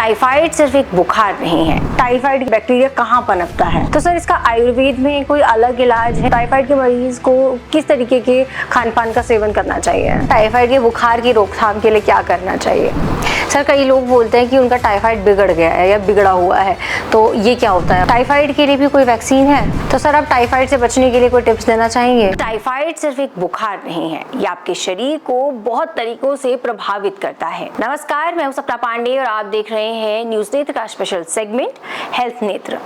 Typhoid सिर्फ एक बुखार नहीं है। टाइफाइड बैक्टीरिया कहाँ पनपता है? तो सर इसका आयुर्वेद में कोई अलग इलाज है? टाइफाइड के मरीज को किस तरीके के खान पान का सेवन करना चाहिए? टाइफाइड के बुखार की रोकथाम के लिए क्या करना चाहिए? सर कई लोग बोलते हैं कि उनका टाइफाइड बिगड़ गया है या बिगड़ा हुआ है, तो ये क्या होता है? टाइफाइड के लिए भी कोई वैक्सीन है? तो सर आप टाइफाइड से बचने के लिए कोई टिप्स देना चाहेंगे? टाइफाइड सिर्फ एक बुखार नहीं है, ये आपके शरीर को बहुत तरीकों से प्रभावित करता है। नमस्कार, मैं हूं सपना पांडे और आप देख रहे हैं न्यूज नेत्र का स्पेशल सेगमेंट हेल्थ नेत्र,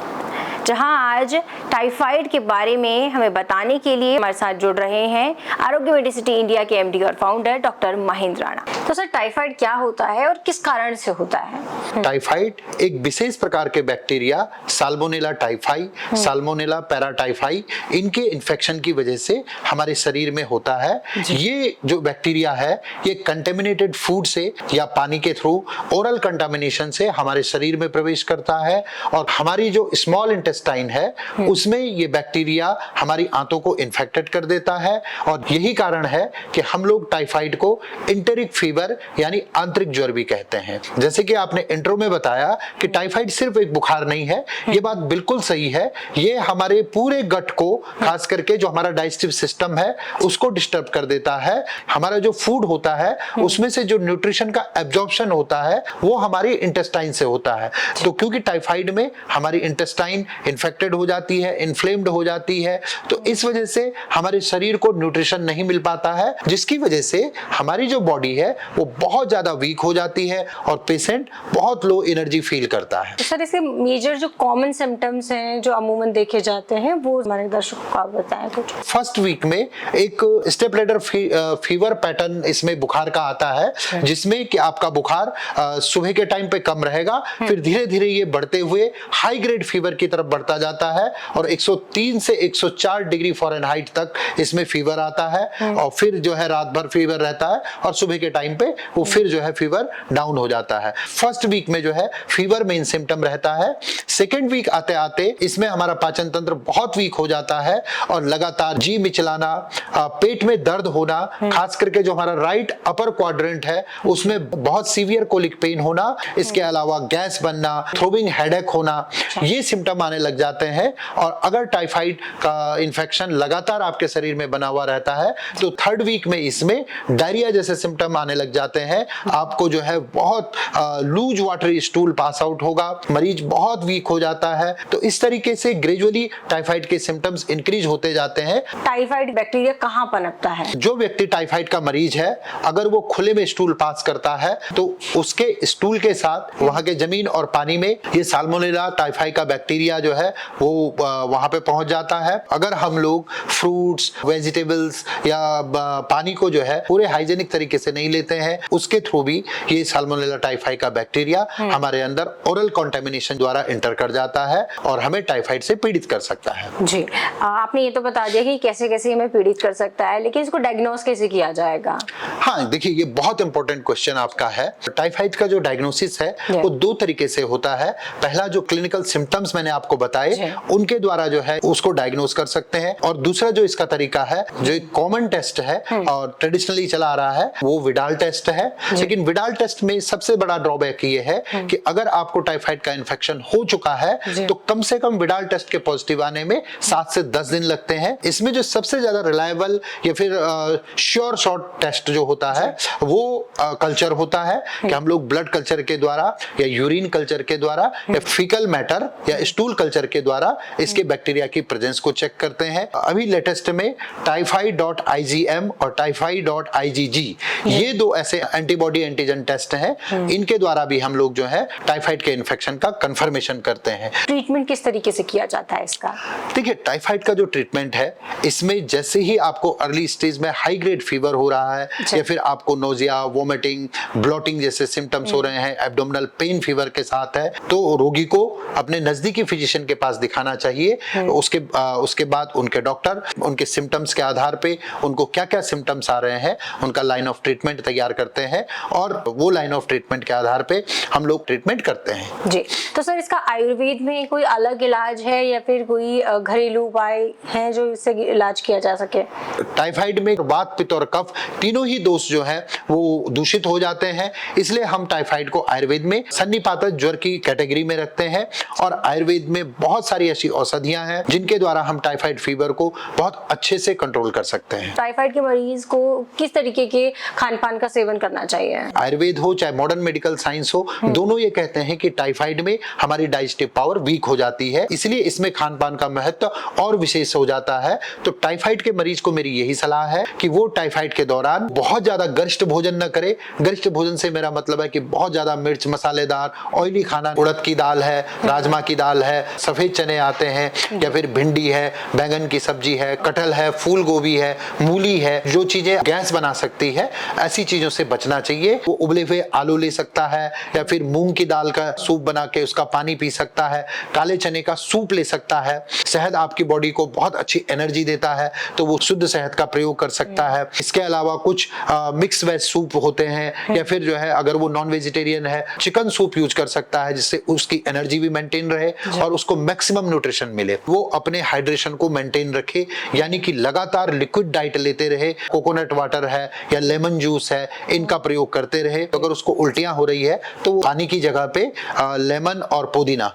जहां आज टाइफाइड के बारे में हमें बताने के लिए हमारे साथ जुड़ रहे हैं आरोग्य मेडिसिटी इंडिया के एमडी और फाउंडर डॉक्टर महेंद्र राणा। तो सर टाइफाइड क्या होता है और किस कारण से होता है? टाइफाइड एक विशेष प्रकार के बैक्टीरिया साल्मोनेला टाइफाई, साल्मोनेला पैराटाइफाई, इनके इन्फेक्शन की वजह से हमारे शरीर में होता है। ये जो बैक्टीरिया है ये कंटेमिनेटेड फूड से या पानी के थ्रू ओरल कंटामिनेशन से हमारे शरीर में प्रवेश करता है और हमारी जो स्मॉल इंटेस्टाइन है उसमें ये बैक्टीरिया हमारी आंतों को इन्फेक्टेड कर देता है और यही कारण है कि हम लोग टाइफाइड को इंटेरिक फीवर यानी आंतरिक ज्वर भी कहते हैं। जैसे कि आपने इंट्रो में बताया कि टाइफाइड सिर्फ एक बुखार नहीं है, ये बात बिल्कुल सही है। ये हमारे पूरे गट को, खास करके जो हमारा डाइजेस्टिव सिस्टम है उसको डिस्टर्ब कर देता है। हमारा जो फूड होता है उसमें से जो न्यूट्रिशन का एब्जॉर्प्शन होता है वो हमारी इंटेस्टाइन से होता है। तो क्योंकि टाइफाइड में हमारी इंटेस्टाइन इन्फेक्टेड हो जाती है, इन्फ्लेम्ड हो जाती है, तो इस वजह से हमारे शरीर को न्यूट्रिशन नहीं मिल पाता है, जिसकी वजह से हमारी जो बॉडी है वो बहुत ज्यादा वीक हो जाती है और पेशेंट बहुत लो एनर्जी फील करता है। तो सर इसके मेजर जो कॉमन सिम्टम्स हैं जो अमूमन देखे जाते हैं वो हमारे दर्शकों को आप बताएं कुछ। फर्स्ट वीक में एक स्टेप लेडर फीवर पैटर्न इसमें बुखार का आता है, जिसमें कि आपका बुखार सुबह के टाइम पे कम रहेगा, फिर धीरे धीरे ये बढ़ते हुए हाई ग्रेड फीवर की तरफ बढ़ता जाता है और 103 से 104 डिग्री फ़ारेनहाइट तक इसमें फीवर आता है और फिर जो है रात भर फीवर रहता है और सुबह के टाइम पे वो फिर जो है फीवर डाउन हो जाता है। फर्स्ट वीक में जो है फीवर मेन सिम्टम रहता है। सेकेंड वीक आते आते इसमें हमारा पाचन तंत्र बहुत वीक हो जाता है और लगातार जी मिचलाना, पेट में दर्द होना, खास करके जो हमारा राइट अपर क्वाड्रेंट है उसमें बहुत सीवियर कोलिक पेन होना, इसके अलावा गैस बनना, थ्रोबिंग हेडेक होना, ये सिम्टम आने लग जाते हैं। और अगर टाइफाइड का इन्फेक्शन लगातार आपके शरीर में बना हुआ रहता है तो थर्ड वीक में इसमें डायरिया जैसे सिम्टम आने लग जाते हैं। आपको जो है बहुत loose watery stool pass out होगा, मरीज बहुत वीक हो जाता है। तो इस तरीके से ग्रेजुअली टाइफाइड के सिम्टम्स इंक्रीज होते जाते हैं। टाइफाइड बैक्टीरिया कहाँ पनपता है? जो व्यक्ति टाइफाइड का मरीज है अगर वो खुले में स्टूल पास करता है तो उसके स्टूल के साथ वहां के जमीन और पानी में ये साल्मोनेला टाइफाई का बैक्टीरिया जो है वो वहां पे पहुंच जाता है। अगर हम लोग फ्रूट्स, वेजिटेबल्स या पानी को जो है पूरे हाइजेनिक तरीके से नहीं लेते हैं उसके थ्रू भी ये साल्मोनेला टाइफाई का बैक्टीरिया हमारे अंदर ओरल कंटामिनेशन द्वारा एंटर कर जाता है और हमें टाइफाइड से पीड़ित कर सकता है। जी, आपने ये तो बता दिया कि कैसे कैसे हमें पीड़ित कर सकता है, लेकिन इसको डायग्नोस कैसे किया जाएगा? हाँ, देखिए ये बहुत इंपॉर्टेंट क्वेश्चन आपका है। टाइफाइड का जो डायग्नोसिस है वो दो तरीके से होता है। पहला जो क्लिनिकल सिम्टम्स मैंने आपको बताए उनके द्वारा जो है उसको डायग्नोस कर सकते हैं और दूसरा जो इसका तरीका है जो एक कॉमन टेस्ट है और ट्रेडिशनली चला आ रहा है वो विडाल टेस्ट है। लेकिन विडाल टेस्ट में सबसे बड़ा ड्रॉबैक ये है कि अगर आपको टाइफाइड का इन्फेक्शन हो चुका है तो कम से कम विडाल टेस्ट के पॉजिटिव आने में 7 से 10 दिन लगते हैं। इसमें जो सबसे ज्यादा रिलायबल या फिर श्योर शॉर्ट टेस्ट जो होता है वो कल्चर होता है कि हम लोग ब्लड कल्चर के द्वारा या यूरिन कल्चर के द्वारा या फीकल मैटर या स्टूल कल्चर के द्वारा इसके बैक्टीरिया की प्रेजेंस को चेक करते हैं। अभी लेटेस्ट में typhi.igm और typhi.igg ये दो ऐसे एंटीबॉडी एंटीजन टेस्ट हैं, इनके द्वारा भी हम लोग जो है टाइफाइड के इन्फेक्शन का कंफर्मेशन करते हैं। ट्रीटमेंट किस तरीके से किया जाता है इसका? देखिए टाइफाइड का जो ट्रीटमेंट है इसमें जैसे ही आपको अर्ली स्टेज में हाई ग्रेड फीवर हो रहा है या फिर आपको नोजिया, वोमिटिंग, ब्लोटिंग जैसे सिम्टम्स हो रहे हैं, एब्डोमिनल पेन फीवर के साथ है, तो रोगी को अपने नजदीकी फिजिशियन फिजिशियन के पास दिखाना चाहिए। उसके बाद उनके डॉक्टर उनके सिम्टम्स के आधार पे उनको क्या क्या सिम्टम्स आ रहे हैं उनका लाइन ऑफ ट्रीटमेंट तैयार करते हैं और वो लाइन ऑफ ट्रीटमेंट के आधार पे हम लोग ट्रीटमेंट करते हैं। जी, तो सर इसका आयुर्वेद में कोई अलग इलाज है या फिर कोई घरेलू उपाय है जो इससे इलाज किया जा सके? टाइफाइड में वात, पित्त और कफ तीनों ही दोष जो है वो दूषित हो जाते हैं, इसलिए हम टाइफाइड को आयुर्वेद में सन्निपात ज्वर की कैटेगरी में रखते हैं और आयुर्वेद में बहुत सारी ऐसी औषधियां हैं जिनके द्वारा हम टाइफाइड फीवर को बहुत अच्छे से कंट्रोल कर सकते हैं। टाइफाइड के मरीज को किस तरीके के खान पान का सेवन करना चाहिए? आयुर्वेद हो चाहे मॉडर्न मेडिकल साइंस हो, दोनों ये कहते हैं कि टाइफाइड में हमारी डाइजेस्टिव पावर वीक हो जाती है, इसलिए इसमें खान पान का महत्व और विशेष हो जाता है। तो टाइफाइड के मरीज को मेरी यही सलाह है कि वो टाइफाइड के दौरान बहुत ज्यादा गरिष्ठ भोजन न करे। गरिष्ठ भोजन से मेरा मतलब है कि बहुत ज्यादा मिर्च मसालेदार ऑयली खाना, उड़द की दाल है, राजमा की दाल है, सफेद चने आते हैं या फिर भिंडी है, बैंगन की सब्जी है, कटहल है, फूल गोभी है, मूली है, जो चीजें गैस बना सकती है ऐसी चीजों से बचना चाहिए। वो उबले हुए आलू ले सकता है या फिर मूंग की दाल का सूप बना के उसका पानी पी सकता है, काले चने का सूप ले सकता है। शहद आपकी बॉडी को बहुत अच्छी एनर्जी देता है तो वो शुद्ध शहद का प्रयोग कर सकता है। इसके अलावा कुछ मिक्स वेज सूप होते हैं या फिर जो है अगर वो नॉन वेजिटेरियन है चिकन सूप यूज कर सकता है जिससे उसकी एनर्जी भी मेंटेन रहे और उसको मैक्सिमम न्यूट्रिशन मिले। वो अपने हाइड्रेशन को मेंटेन रखे यानी कि लगातार लिक्विड डाइट लेते रहे, कोकोनट वाटर है या लेमन जूस है इनका प्रयोग करते रहे। तो अगर उसको उल्टियां हो रही है तो वो पानी की जगह पे लेमन और पुदीना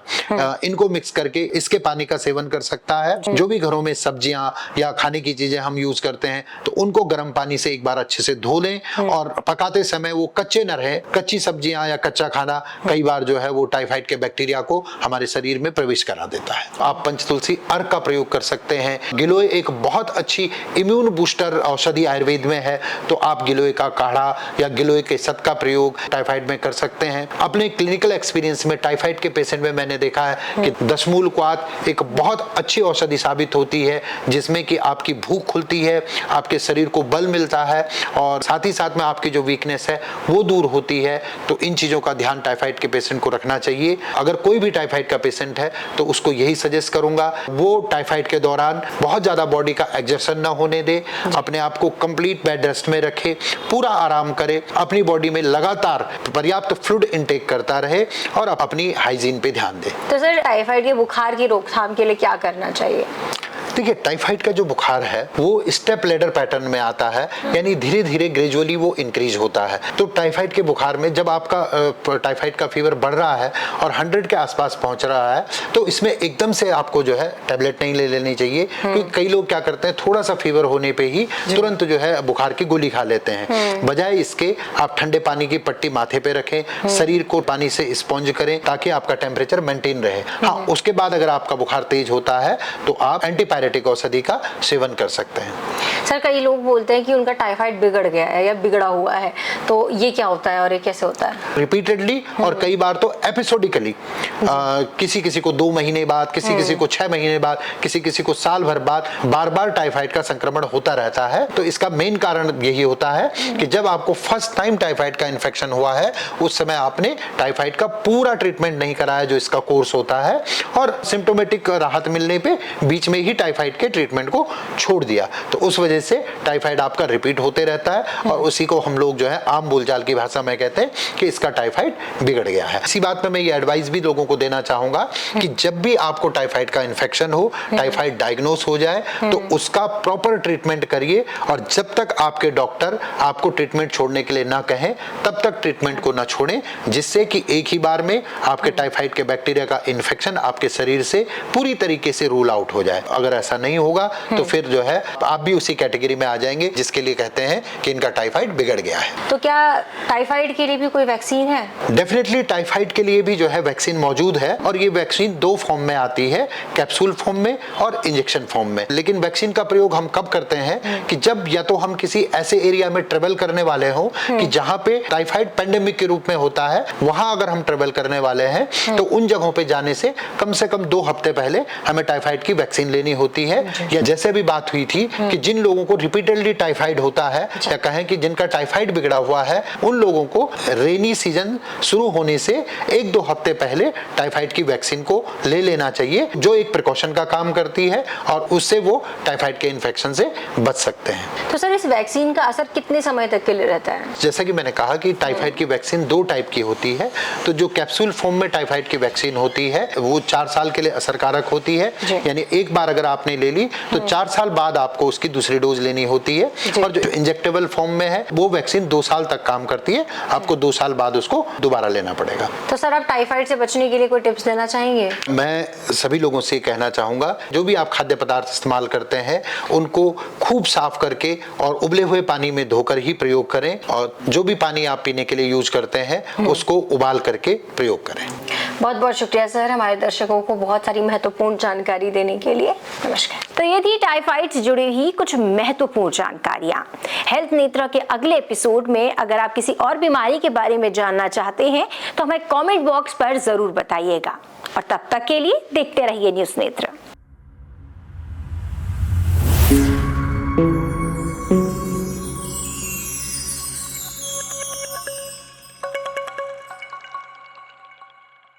इनको मिक्स करके इसके पानी का सेवन कर सकता है। जो भी घरों में सब्जियां या खाने की चीजें हम यूज करते हैं तो उनको गर्म पानी से एक बार अच्छे से धो लें और पकाते समय वो कच्चे न रहे। कच्ची सब्जियां या कच्चा खाना कई बार जो है वो टाइफाइड के बैक्टीरिया को हमारे शरीर में प्रवेश करा देता है। आप पंचतुलसी अर्क का प्रयोग कर सकते हैं। गिलोय एक बहुत अच्छी इम्यून बूस्टर औषधि आयुर्वेद में है तो आप गिलोय का काढ़ा या गिलोय के सत का प्रयोग टाइफाइड में कर सकते हैं। अपने क्लिनिकल एक्सपीरियंस में टाइफाइड के पेशेंट में मैंने देखा है कि दशमूल क्वाथ एक बहुत अच्छी औषधि साबित होती है जिसमें कि आपकी भूख खुलती है, आपके शरीर को बल मिलता है और साथ ही साथ में आपकी जो वीकनेस है वो दूर होती है। तो इन चीजों का ध्यान टाइफाइड के पेशेंट को रखना चाहिए। अगर कोई भी टाइफाइड का पेशेंट है तो उसको यही सजेस्ट करूंगा वो टाइफाइड के दौरान बहुत ज्यादा बॉडी का एग्जर्शन न होने दे, अपने आप को कंप्लीट बेड रेस्ट में रखे, पूरा आराम करे, अपनी बॉडी में लगातार पर्याप्त फ्लूइड इनटेक करता रहे और अपनी हाइजीन पे ध्यान दे। तो सर टाइफाइड के बुखार की रोकथाम के लिए क्या करना चाहिए? देखिए टाइफाइड का जो बुखार है वो स्टेप लेडर पैटर्न में आता है यानी धीरे धीरे ग्रेजुअली वो इंक्रीज होता है। तो टाइफाइड के बुखार में जब आपका टाइफाइड का फीवर बढ़ रहा है और 100 के आसपास पहुंच रहा है तो इसमें एकदम से आपको जो है टैबलेट नहीं ले लेनी चाहिए क्योंकि कई लोग क्या करते हैं थोड़ा सा फीवर होने पे ही तुरंत जो है बुखार की गोली खा लेते हैं। बजाय इसके आप ठंडे पानी की पट्टी माथे पे रखें, शरीर को पानी से स्पॉन्ज करें ताकि आपका टेम्परेचर मेंटेन रहे। हाँ, उसके बाद अगर आपका बुखार तेज होता है तो आप एंटीपायरेटिक औषधि का सेवन कर सकते हैं। सर कई लोग बोलते हैं कि उनका टाइफाइड बिगड़ गया है या बिगड़ा हुआ है, तो ये क्या होता है और ये कैसे होता है? रिपीटेडली और कई बार तो एपिसोडिकली किसी किसी को 2 महीने बाद, किसी किसी को 6 महीने बाद, किसी किसी को साल भर बाद बार बार टाइफाइड का संक्रमण होता रहता है। तो इसका मेन कारण यही होता है कि जब आपको फर्स्ट टाइम टाइफाइड का इन्फेक्शन हुआ है उस समय आपने टाइफाइड का पूरा ट्रीटमेंट नहीं कराया जो इसका कोर्स होता है और सिम्टोमेटिक राहत मिलने पे बीच में ही टाइफाइड के ट्रीटमेंट को छोड़ दिया। तो उस वजह से टाइफाइड आपका रिपीट होते रहता है और उसी को हम लोग जो है आम बोलचाल की भाषा में कहते हैं कि इसका टाइफाइड बिगड़ गया है। इसी बात पे मैं ये एडवाइस भी लोगों को देना चाहूंगा कि जब भी आपको टाइफाइड का इन्फेक्शन हो, टाइफाइड डायग्नोस हो जाए तो उसका प्रॉपर ट्रीटमेंट करिए और जब तक आपके डॉक्टर आपको ट्रीटमेंट छोड़ने के लिए ना कहें तब तक ट्रीटमेंट को ना छोड़ें, जिससे कि एक ही बार में आपके टाइफाइड के बैक्टीरिया का इन्फेक्शन आपके शरीर से पूरी तरीके से रूल आउट हो जाए। अगर ऐसा नहीं होगा तो फिर जो है आप भी उसी कैटेगरी में आ जाएंगे जिसके लिए कहते हैं कि इनका टाइफाइड बिगड़ गया है। तो क्या टाइफाइड के लिए भी कोई वैक्सीन है? डेफिनेटली टाइफाइड के लिए भी जो है वैक्सीन मौजूद है और ये वैक्सीन 2 फॉर्म में आती है, कैप्सूल फॉर्म में और इंजेक्शन फॉर्म में। लेकिन वैक्सीन का प्रयोग हम कब करते हैं कि जब या तो हम किसी ऐसे एरिया में ट्रेवल करने वाले हों कि जहां पे टाइफाइड पेंडेमिक के रूप में होता है, वहां अगर हम ट्रेवल करने वाले हैं तो उन जगहों पे जाने से कम 2 हफ्ते पहले हमें टाइफाइड की वैक्सीन लेनी होती होती है, या जैसे अभी बात हुई थी कि जिन लोगों को रिपीटेडली टाइफाइड होता है, या कहें कि जिनका टाइफाइड बिगड़ा हुआ है, उन लोगों को रेनी सीजन शुरू होने से 1-2 हफ्ते पहले टाइफाइड की वैक्सीन को ले लेना चाहिए, जो एक प्रिकॉशन का काम करती है और उससे वो टाइफाइड के इन्फेक्शन से बच सकते हैं। तो सर इस वैक्सीन का असर कितने समय तक के लिए रहता है? जैसा कि मैंने कहा कि टाइफाइड की वैक्सीन 2 टाइप की होती है। तो जो कैप्सूल फॉर्म में टाइफाइड की वैक्सीन होती है वो 4 साल के लिए असरकारक होती है, यानी एक बार अगर आपने ले ली तो 4 साल बाद आपको उसकी दूसरी डोज लेनी होती है। और जो इंजेक्टेबल फॉर्म में है वो वैक्सीन 2 साल तक काम करती है, आपको 2 साल बाद उसको दोबारा लेना पड़ेगा। तो सर आप टाइफाइड से बचने के लिए कोई टिप्स देना चाहेंगे? मैं सभी लोगों से कहना चाहूंगा, जो भी आप खाद्य पदार्थ इस्तेमाल करते हैं उनको खूब साफ करके और उबले हुए पानी में धोकर ही प्रयोग करें, और जो भी पानी आप पीने के लिए यूज करते हैं उसको उबाल करके प्रयोग करें। बहुत बहुत शुक्रिया सर, हमारे दर्शकों को बहुत सारी महत्वपूर्ण जानकारी देने के लिए। नमस्कार। तो ये थी टाइफाइड से जुड़ी ही कुछ महत्वपूर्ण जानकारियां। हेल्थ नेत्रा के अगले एपिसोड में अगर आप किसी और बीमारी के बारे में जानना चाहते हैं तो हमें कमेंट बॉक्स पर जरूर बताइएगा, और तब तक के लिए देखते रहिए न्यूज़ नेत्रा।